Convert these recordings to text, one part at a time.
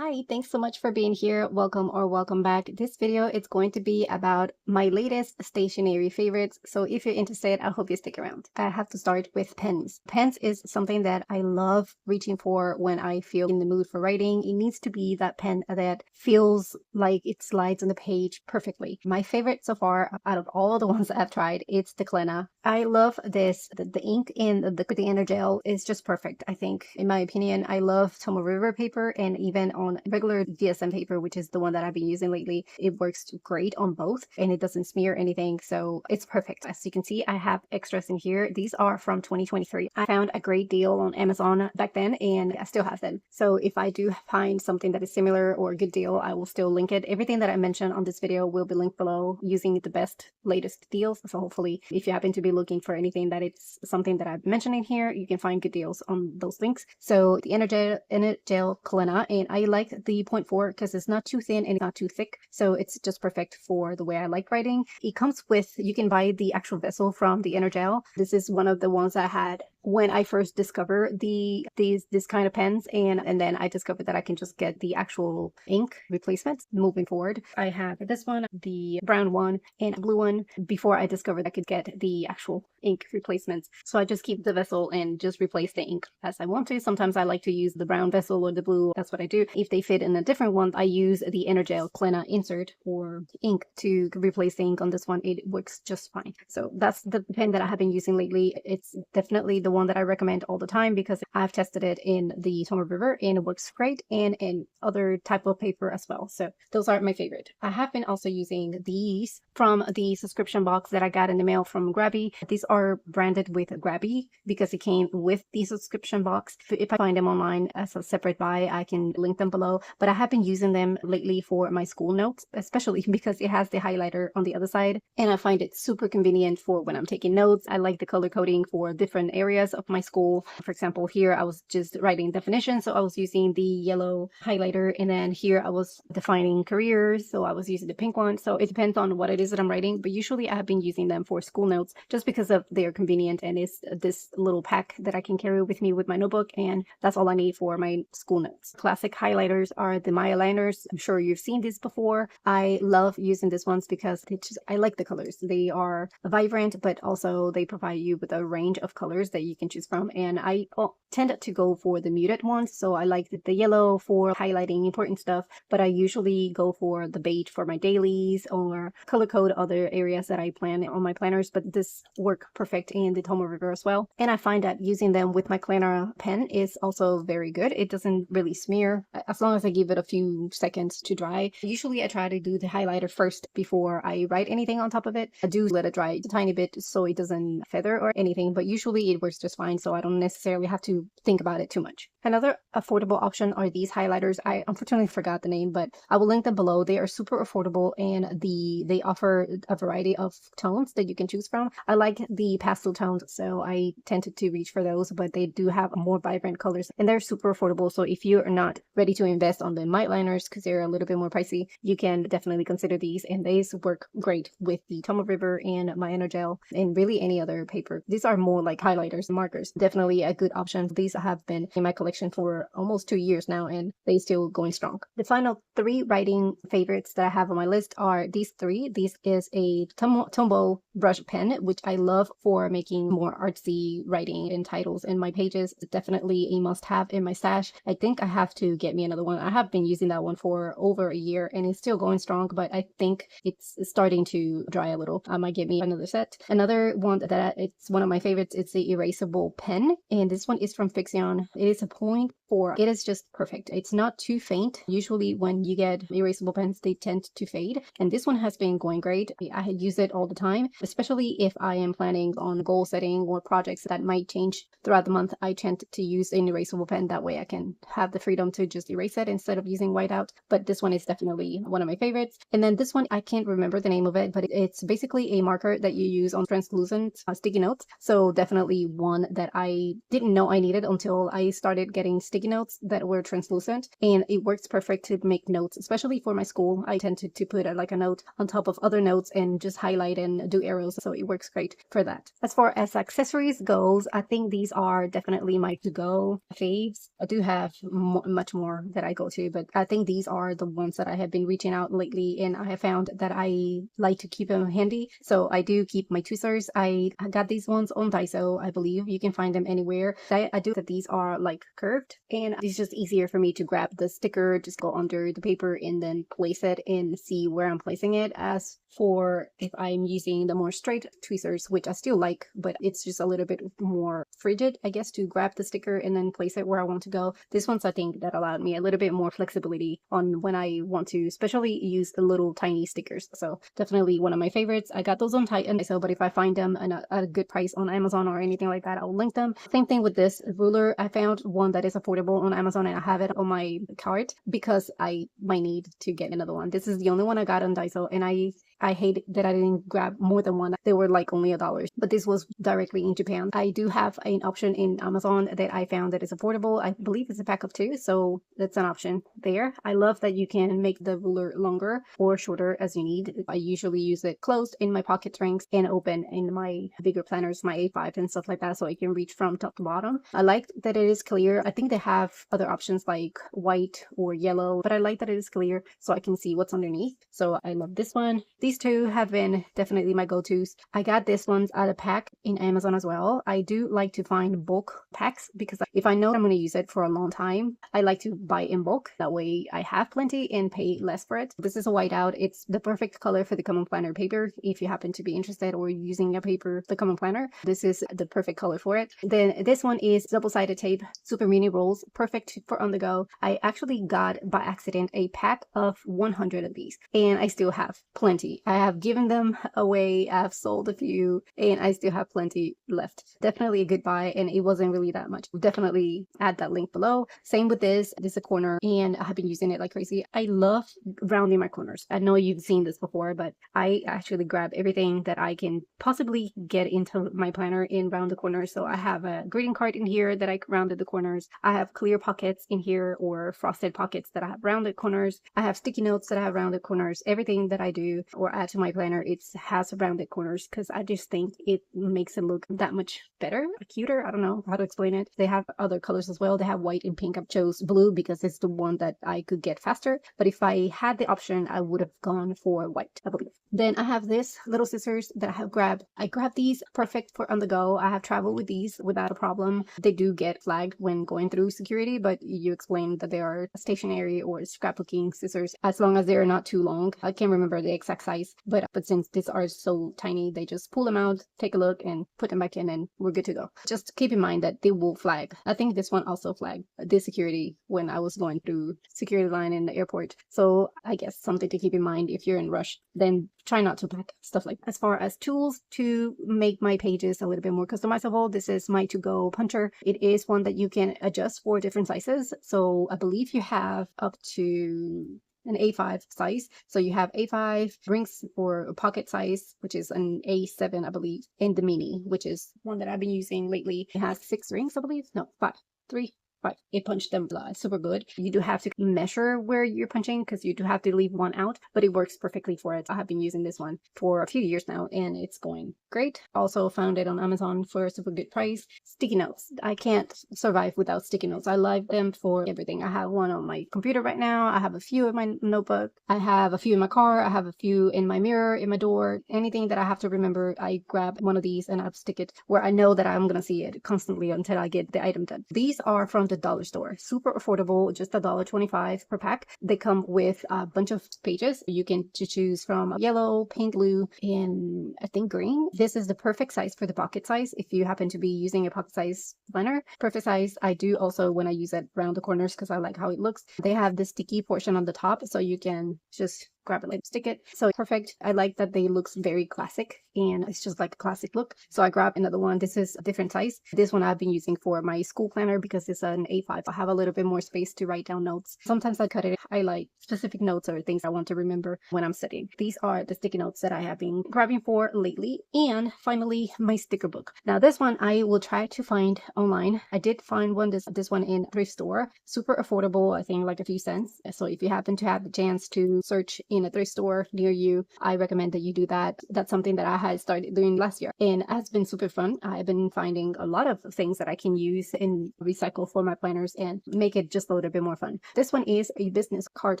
Hi, thanks so much for being here. Welcome or welcome back. This video is going to be about my latest stationery favorites. So if you're interested, I hope you stick around. I have to start with pens. Pens is something that I love reaching for when I feel in the mood for writing. It needs to be that pen that feels like it slides on the page perfectly. My favorite so far out of all the ones I've tried, it's the Cleana. I love this. The ink in the Energel is just perfect. I think, in my opinion, I love Tomo River paper, and even on regular DSM paper, which is the one that I've been using lately, it works great on both and it doesn't smear anything, so it's perfect. As you can see, I have extras in here. These are from 2023. I found a great deal on Amazon back then and I still have them, so if I do find something that is similar or a good deal, I will still link it. Everything that I mentioned on this video will be linked below using the best latest deals, so hopefully if you happen to be looking for anything that it's something that I've mentioned in here, you can find good deals on those links. So the Energel Cleana, and I like the 0.4 because it's not too thin and not too thick, so it's just perfect for the way I like writing. It comes with, you can buy the actual vessel from the Energel. This is one of the ones I had when I first discovered this kind of pens, and then I discovered that I can just get the actual ink replacements moving forward. I have this one, the brown one, and a blue one. Before I discovered I could get the actual ink replacements, so I just keep the vessel and just replace the ink as I want to. Sometimes I like to use the brown vessel or the blue. That's what I do. If they fit in a different one, I use the Energel Cleana insert or ink to replace the ink on this one. It works just fine. So that's the pen that I have been using lately. It's definitely the one that I recommend all the time because I've tested it in the Tomo River and it works great, and in other type of paper as well. So those are my favorite. I have been also using these from the subscription box that I got in the mail from Grabby. These are branded with Grabby because it came with the subscription box. If I find them online as a separate buy, I can link them below, but I have been using them lately for my school notes, especially because it has the highlighter on the other side, and I find it super convenient for when I'm taking notes. I like the color coding for different areas of my school. For example, here I was just writing definitions, so I was using the yellow highlighter, and then here I was defining careers, so I was using the pink one. So it depends on what it is that I'm writing, but usually I have been using them for school notes just because of their convenient, and it's this little pack that I can carry with me with my notebook, and that's all I need for my school notes. Classic highlighters are the Maya liners. I'm sure you've seen these before. I love using these ones because I like the colors. They are vibrant, but also they provide you with a range of colors that you can choose from, and I tend to go for the muted ones. So I like the yellow for highlighting important stuff, but I usually go for the beige for my dailies or color code other areas that I plan on my planners, but this work perfect in the Tomo River as well. And I find that using them with my Cleana pen is also very good. It doesn't really smear as long as I give it a few seconds to dry. Usually I try to do the highlighter first before I write anything on top of it. I do let it dry a tiny bit so it doesn't feather or anything, but usually it works just fine, so I don't necessarily have to think about it too much. Another affordable option are these highlighters. I unfortunately forgot the name, but I will link them below. They are super affordable, and they offer a variety of tones that you can choose from. I like the pastel tones, so I tended to reach for those, but they do have more vibrant colors and they're super affordable. So if you are not ready to invest on the mild liners because they're a little bit more pricey, you can definitely consider these, and these work great with the Tomo River and my Energel and really any other paper. These are more like highlighters and markers. Definitely a good option. These have been in my collection for almost 2 years now, and they still going strong. The final 3 writing favorites that I have on my list are these 3. This is a Tombow brush pen, which I love for making more artsy writing and titles in my pages. It's definitely a must-have in my stash. I think I have to get me another one. I have been using that one for over a year and it's still going strong, but I think it's starting to dry a little. I might get me another set. Another one that it's one of my favorites, it's the erasable pen, and this one is from Fixion. It is a 0.4. It is just perfect. It's not too faint. Usually when you get erasable pens, they tend to fade, and this one has been going great. I use it all the time, especially if I am planning on goal setting or projects that might change throughout the month. I tend to use an erasable pen. That way I can have the freedom to just erase it instead of using whiteout. But this one is definitely one of my favorites. And then this one, I can't remember the name of it, but it's basically a marker that you use on translucent sticky notes. So definitely one that I didn't know I needed until I started started getting sticky notes that were translucent, and it works perfect to make notes, especially for my school. I tend to put like a note on top of other notes and just highlight and do arrows, so it works great for that. As far as accessories goes, I think these are definitely my to-go faves. I do have much more that I go to, but I think these are the ones that I have been reaching out lately, and I have found that I like to keep them handy. So I do keep my tweezers. I got these ones on Daiso. I believe you can find them anywhere. I do that these are like curved, and it's just easier for me to grab the sticker, just go under the paper and then place it and see where I'm placing it. As for if I'm using the more straight tweezers, which I still like, but it's just a little bit more frigid, I guess, to grab the sticker and then place it where I want to go. This one's, I think, that allowed me a little bit more flexibility on when I want to especially use the little tiny stickers. So definitely one of my favorites. I got those on Titan, so but if I find them at a good price on Amazon or anything like that, I'll link them. Same thing with this ruler. I found one that is affordable on Amazon, and I have it on my cart because I might need to get another one. This is the only one I got on Daiso, and I hate that I didn't grab more than one. They were like only $1, but this was directly in Japan. I do have an option in Amazon that I found that is affordable. I believe it's a pack of 2, so that's an option there. I love that you can make the ruler longer or shorter as you need. I usually use it closed in my pocket rings and open in my bigger planners, my A5 and stuff like that, so I can reach from top to bottom. I like that it is clear. I think they have other options like white or yellow, but I like that it is clear so I can see what's underneath. So I love this one. These two have been definitely my go-tos. I got this ones at a pack in Amazon as well. I do like to find bulk packs because if I know I'm going to use it for a long time, I like to buy in bulk. That way I have plenty and pay less for it. This is a whiteout. It's the perfect color for the common planner paper. If you happen to be interested or using a paper, the common planner, this is the perfect color for it. Then this one is double-sided tape, super mini rolls, perfect for on the go. I actually got by accident a pack of 100 of these, and I still have plenty. I have given them away. I've sold a few, and I still have plenty left. Definitely a good buy, and it wasn't really that much. Definitely add that link below. Same with this. This is a corner, and I have been using it like crazy. I love rounding my corners. I know you've seen this before, but I actually grab everything that I can possibly get into my planner and round the corners. So I have a greeting card in here that I rounded the corners. I have clear pockets in here or frosted pockets that I have rounded corners. I have sticky notes that I have rounded corners. Everything that I do or add to my planner, it has rounded corners because I just think it makes it look that much better, cuter. I don't know how to explain it. They have other colors as well. They have white and pink. I chose blue because it's the one that I could get faster, but if I had the option, I would have gone for white, I believe. Then I have this little scissors that I have grabbed. I grabbed these perfect for on the go. I have traveled with these without a problem. They do get flagged when going through security, but you explained that they are stationary or scrapbooking scissors as long as they're not too long. I can't remember the exact size, but since these are so tiny, they just pull them out, take a look, and put them back in, and we're good to go. Just keep in mind that they will flag. I think this one also flagged the security when I was going through security line in the airport. So I guess something to keep in mind if you're in rush. Then try not to pack stuff like that. As far as tools to make my pages a little bit more customizable, this is my to-go puncher. It is one that you can adjust for different sizes. So I believe you have up to an A5 size. So you have A5 rings or pocket size, which is an A7, I believe, and the mini, which is one that I've been using lately. It has 6 rings, I believe. No, 5. 3. But it punched them super good. You do have to measure where you're punching because you do have to leave one out, but it works perfectly for it. I have been using this one for a few years now, and it's going great. Also found it on Amazon for a super good price. Sticky notes. I can't survive without sticky notes. I like them for everything. I have one on my computer right now. I have a few in my notebook. I have a few in my car. I have a few in my mirror, in my door. Anything that I have to remember, I grab one of these and I stick it where I know that I'm going to see it constantly until I get the item done. These are from the dollar store. Super affordable, just $1.25 per pack. They come with a bunch of pages. You can choose from yellow, pink, blue, and I think green. This is the perfect size for the pocket size if you happen to be using a pocket size planner. Perfect size. I do also when I use it around the corners because I like how it looks. They have the sticky portion on the top so you can just grab it, like stick it. So perfect. I like that they looks very classic and it's just like a classic look. So I grabbed another one. This is a different size. This one I've been using for my school planner because it's an A5. I have a little bit more space to write down notes. Sometimes I cut it, highlight specific notes or things I want to remember when I'm studying. These are the sticky notes that I have been grabbing for lately. And finally, my sticker book. Now this one I will try to find online. I did find one, this one in a thrift store. Super affordable, I think like a few cents. So if you happen to have the chance to search in a thrift store near you, I recommend that you do that. That's something that I had started doing last year and it has been super fun. I've been finding a lot of things that I can use and recycle for my planners and make it just a little bit more fun. This one is a business card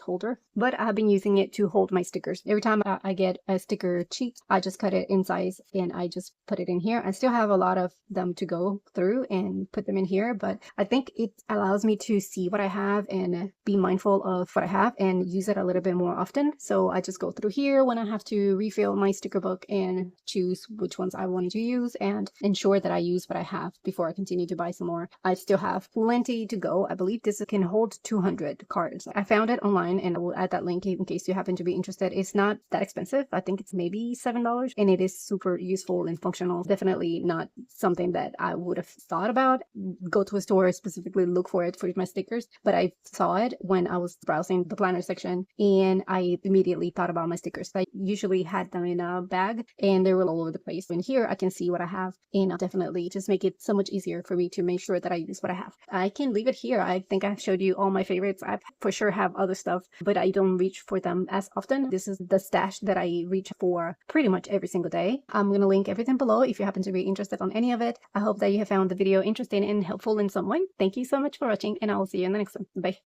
holder, but I've been using it to hold my stickers. Every time I get a sticker sheet, I just cut it in size and I just put it in here. I still have a lot of them to go through and put them in here, but I think it allows me to see what I have and be mindful of what I have and use it a little bit more often. So I just go through here when I have to refill my sticker book and choose which ones I wanted to use and ensure that I use what I have before I continue to buy some more. I still have plenty to go. I believe this can hold 200 cards. I found it online and I will add that link in case you happen to be interested. It's not that expensive. I think it's maybe $7 and it is super useful and functional. Definitely not something that I would have thought about. Go to a store, specifically look for it for my stickers, but I saw it when I was browsing the planner section and I immediately thought about my stickers. I usually had them in a bag and they were all over the place. In here, I can see what I have and I'll definitely just make it so much easier for me to make sure that I use what I have. I can leave it here. I think I've showed you all my favorites. I for sure have other stuff, but I don't reach for them as often. This is the stash that I reach for pretty much every single day. I'm going to link everything below if you happen to be interested on any of it. I hope that you have found the video interesting and helpful in some way. Thank you so much for watching and I will see you in the next one. Bye.